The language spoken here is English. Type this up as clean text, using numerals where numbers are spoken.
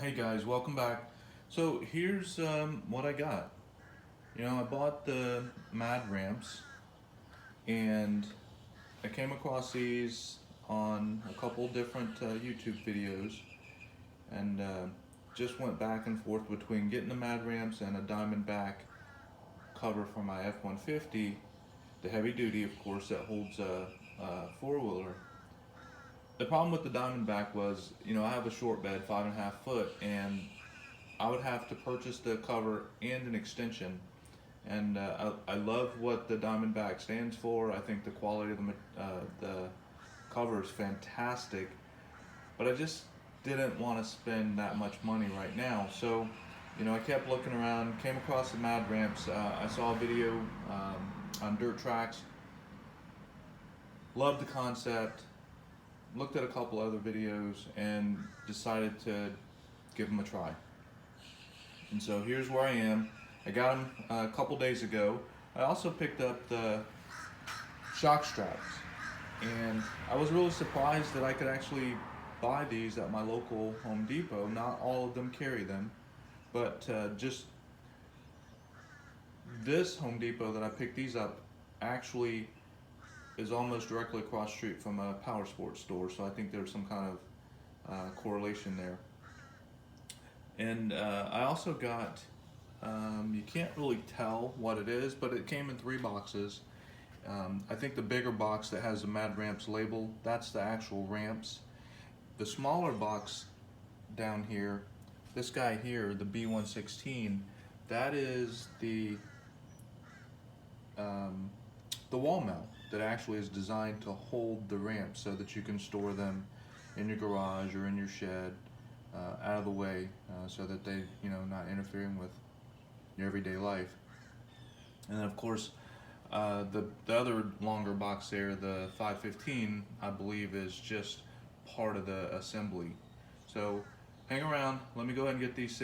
Hey guys, welcome back. So here's what I got. I bought the Mad Ramps and I came across these on a couple different YouTube videos and just went back and forth between getting the Mad Ramps and a Diamondback cover for my F-150, the heavy duty, of course, that holds a four-wheeler. The problem with the Diamondback was, I have a short bed, 5.5 foot, and I would have to purchase the cover and an extension. And I love what the Diamondback stands for. I think the quality of the cover is fantastic, but I just didn't want to spend that much money right now. So, I kept looking around, came across the Mad Ramps. I saw a video on dirt tracks, loved the concept, looked at a couple other videos, and decided to give them a try. And so here's where I am. I got them a couple days ago. I also picked up the shock straps, and I was really surprised that I could actually buy these at my local Home Depot. Not all of them carry them, but just this Home Depot that I picked these up actually is almost directly across the street from a power sports store, so I think there's some kind of correlation there. And I also got, you can't really tell what it is, but it came in 3 boxes. I think the bigger box that has the Mad Ramps label, that's the actual ramps. The smaller box down here, this guy here, the B116, that is the wall mount that actually is designed to hold the ramps so that you can store them in your garage or in your shed, out of the way, so that they, not interfering with your everyday life. And then of course, the other longer box there, the 515, I believe is just part of the assembly. So hang around, let me go ahead and get these things